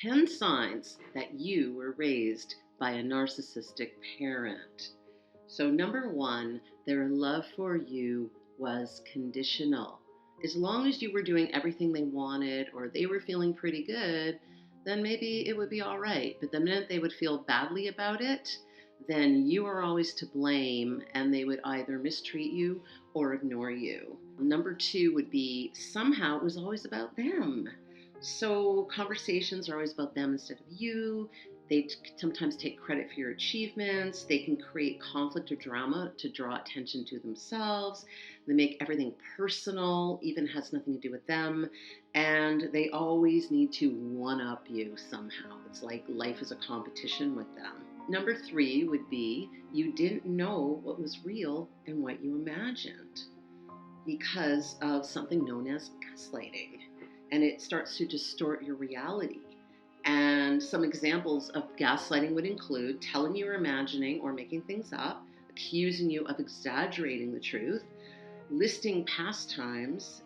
10 signs that you were raised by a narcissistic parent. So, number one, their love for you was conditional. As long as you were doing everything they wanted or they were feeling pretty good, then maybe it would be all right. But the minute they would feel badly about it, then you are always to blame and they would either mistreat you or ignore you. Number two would be somehow it was always about them. So conversations are always about them instead of you. They sometimes take credit for your achievements. They can create conflict or drama to draw attention to themselves. They make everything personal, even has nothing to do with them. And they always need to one-up you somehow. It's like life is a competition with them. Number three would be you didn't know what was real and what you imagined because of something known as gaslighting. And it starts to distort your reality. And some examples of gaslighting would include telling you you're imagining or making things up, accusing you of exaggerating the truth, listing past times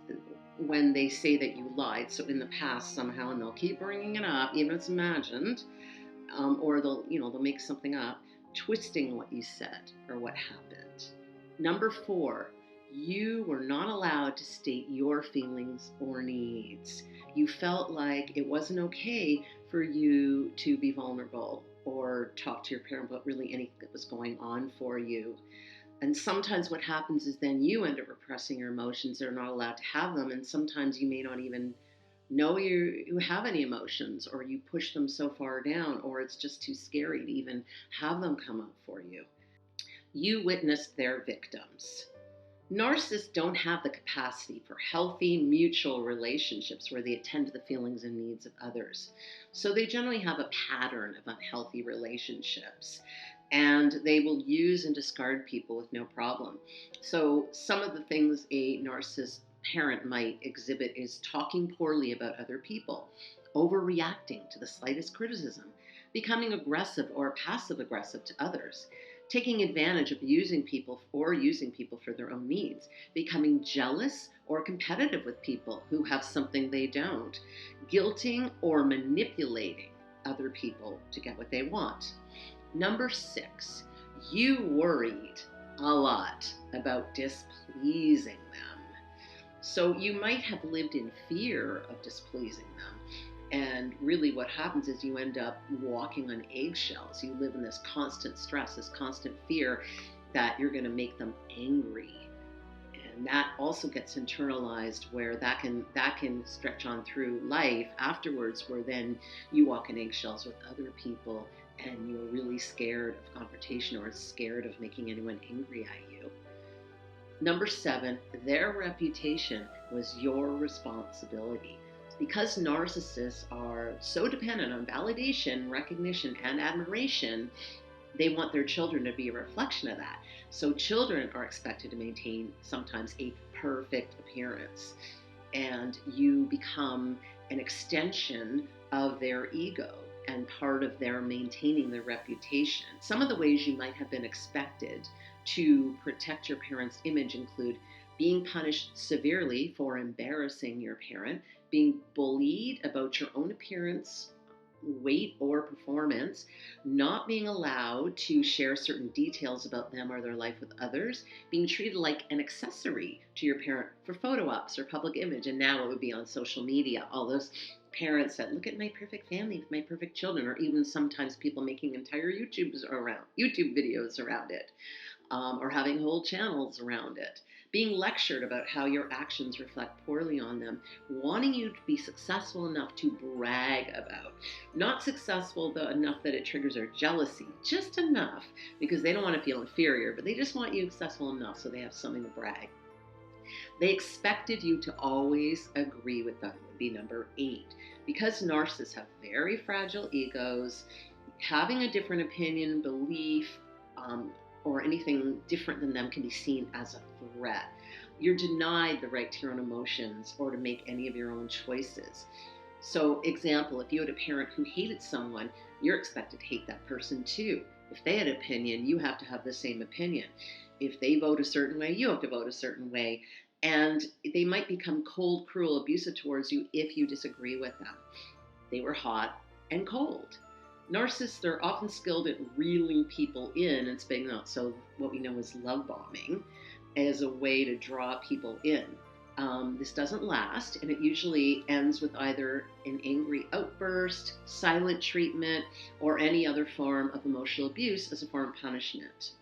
when they say that you lied, so in the past somehow, and they'll keep bringing it up, even if it's imagined, or they'll make something up, twisting what you said or what happened. Number four, you were not allowed to state your feelings or needs. You felt like it wasn't okay for you to be vulnerable or talk to your parent about really anything that was going on for you. And sometimes what happens is then you end up repressing your emotions. They're not allowed to have them. And sometimes you may not even know you have any emotions, or you push them so far down, or it's just too scary to even have them come up for you. You witnessed their victims. Narcissists don't have the capacity for healthy mutual relationships where they attend to the feelings and needs of others. So they generally have a pattern of unhealthy relationships, and they will use and discard people with no problem. So some of the things a narcissist parent might exhibit is talking poorly about other people, overreacting to the slightest criticism, becoming aggressive or passive aggressive to others, taking advantage of using people for their own needs, becoming jealous or competitive with people who have something they don't, guilting or manipulating other people to get what they want. Number six, you worried a lot about displeasing them. So you might have lived in fear of displeasing them. And really what happens is you end up walking on eggshells. You live in this constant stress, this constant fear that you're going to make them angry. And that also gets internalized, where that can stretch on through life afterwards, where then you walk in eggshells with other people and you're really scared of confrontation or scared of making anyone angry at you. Number seven, their reputation was your responsibility. Because narcissists are so dependent on validation, recognition, and admiration, they want their children to be a reflection of that. So children are expected to maintain sometimes a perfect appearance, and you become an extension of their ego and part of their maintaining their reputation. Some of the ways you might have been expected to protect your parent's image include being punished severely for embarrassing your parent, being bullied about your own appearance, weight, or performance, not being allowed to share certain details about them or their life with others, being treated like an accessory to your parent for photo ops or public image. And now it would be on social media, all those parents that look at my perfect family with my perfect children, or even sometimes people making entire YouTube videos around it, or having whole channels around it. Being lectured about how your actions reflect poorly on them, wanting you to be successful enough to brag about. Not successful enough that it triggers their jealousy, just enough because they don't want to feel inferior, but they just want you successful enough so they have something to brag. They expected you to always agree with them, would be number eight. Because narcissists have very fragile egos, having a different opinion, belief, or anything different than them can be seen as a threat. You're denied the right to your own emotions or to make any of your own choices. So, example, if you had a parent who hated someone, you're expected to hate that person too. If they had an opinion, you have to have the same opinion. If they vote a certain way, you have to vote a certain way. And they might become cold, cruel, abusive towards you if you disagree with them. They were hot, and cold. Narcissists are often skilled at reeling people in and spitting out. So what we know is love bombing as a way to draw people in. This doesn't last, and it usually ends with either an angry outburst, silent treatment, or any other form of emotional abuse as a form of punishment.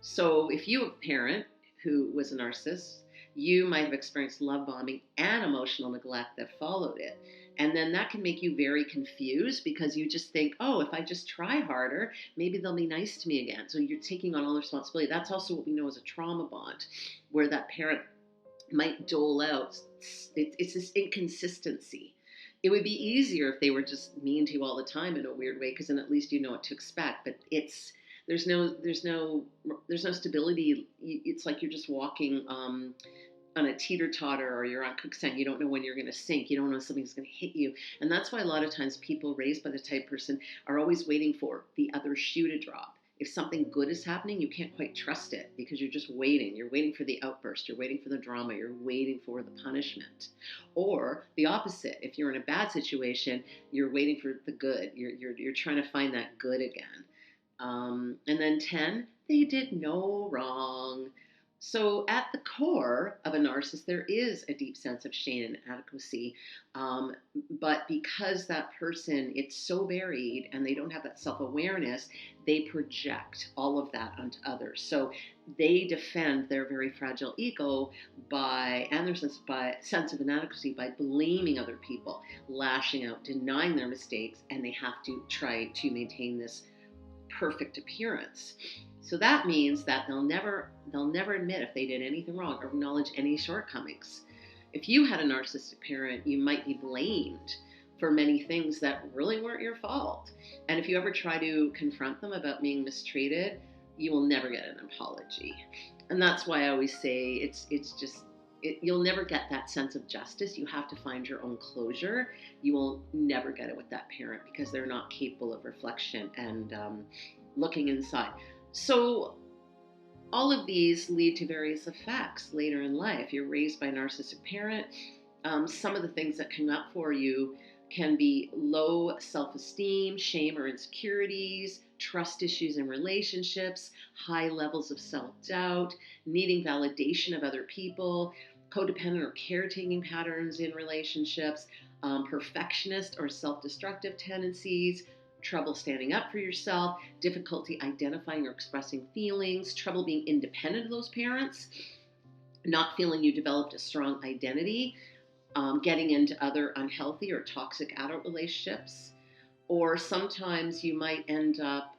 So if you have a parent who was a narcissist, you might have experienced love bombing and emotional neglect that followed it. And then that can make you very confused because you just think, oh, if I just try harder, maybe they'll be nice to me again. So you're taking on all the responsibility. That's also what we know as a trauma bond, where that parent might dole out. It's this inconsistency. It would be easier if they were just mean to you all the time in a weird way, because then at least you know what to expect. But there's no stability. It's like you're just walking on a teeter-totter, or you're on quicksand. You don't know when you're going to sink. You don't know when something's going to hit you. And that's why a lot of times people raised by the type person are always waiting for the other shoe to drop. If something good is happening, you can't quite trust it because you're just waiting. You're waiting for the outburst. You're waiting for the drama. You're waiting for the punishment. Or the opposite. If you're in a bad situation, you're waiting for the good. You're trying to find that good again. And then 10, they did no wrong. So at the core of a narcissist, there is a deep sense of shame and inadequacy. But because that person, it's so buried and they don't have that self-awareness, they project all of that onto others. So they defend their very fragile ego and their sense of inadequacy by blaming other people, lashing out, denying their mistakes, and they have to try to maintain this perfect appearance. So that means that they'll never admit if they did anything wrong or acknowledge any shortcomings. If you had a narcissistic parent, you might be blamed for many things that really weren't your fault. And if you ever try to confront them about being mistreated, you will never get an apology. And that's why I always say you'll never get that sense of justice. You have to find your own closure. You will never get it with that parent because they're not capable of reflection and looking inside. So all of these lead to various effects later in life. You're raised by a narcissistic parent. Some of the things that come up for you can be low self-esteem, shame or insecurities, trust issues in relationships, high levels of self-doubt, needing validation of other people, codependent or caretaking patterns in relationships, perfectionist or self-destructive tendencies, trouble standing up for yourself, difficulty identifying or expressing feelings, trouble being independent of those parents, not feeling you developed a strong identity, getting into other unhealthy or toxic adult relationships. Or sometimes you might end up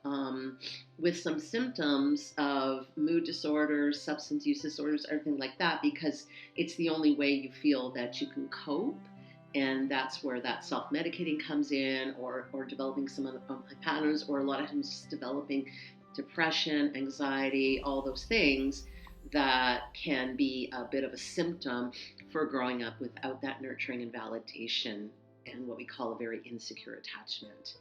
with some symptoms of mood disorders, substance use disorders, everything like that, because it's the only way you feel that you can cope. And that's where that self-medicating comes in, or developing some of the patterns, or a lot of times just developing depression, anxiety, all those things that can be a bit of a symptom for growing up without that nurturing and validation and what we call a very insecure attachment.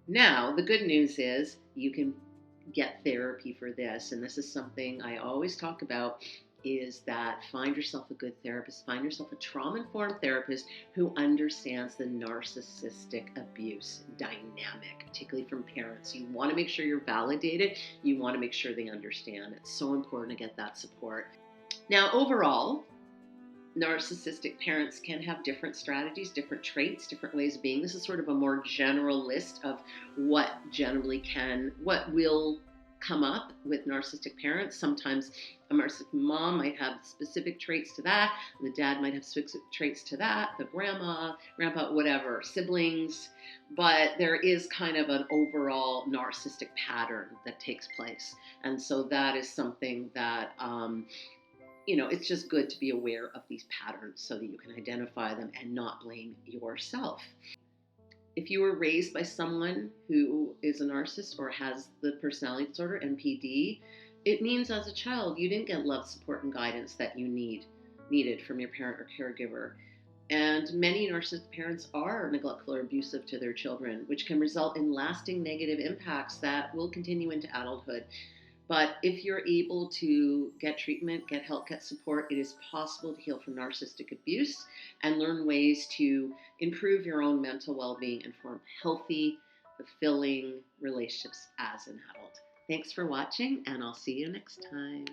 Now, the good news is you can get therapy for this, and this is something I always talk about, is that find yourself a good therapist, find yourself a trauma-informed therapist who understands the narcissistic abuse dynamic, particularly from parents. You want to make sure you're validated. You want to make sure they understand. It's so important to get that support. Now, overall, narcissistic parents can have different strategies, different traits, different ways of being. This is sort of a more general list of what will come up with narcissistic parents. Sometimes a narcissistic mom might have specific traits to that, and the dad might have specific traits to that, the grandpa, whatever, siblings, but there is kind of an overall narcissistic pattern that takes place. And so that is something that it's just good to be aware of these patterns so that you can identify them and not blame yourself. If you were raised by someone who is a narcissist or has the personality disorder, NPD, it means as a child you didn't get love, support, and guidance that you needed from your parent or caregiver. And many narcissistic parents are neglectful or abusive to their children, which can result in lasting negative impacts that will continue into adulthood. But if you're able to get treatment, get help, get support, it is possible to heal from narcissistic abuse and learn ways to improve your own mental well being and form healthy, fulfilling relationships as an adult. Thanks for watching, and I'll see you next time.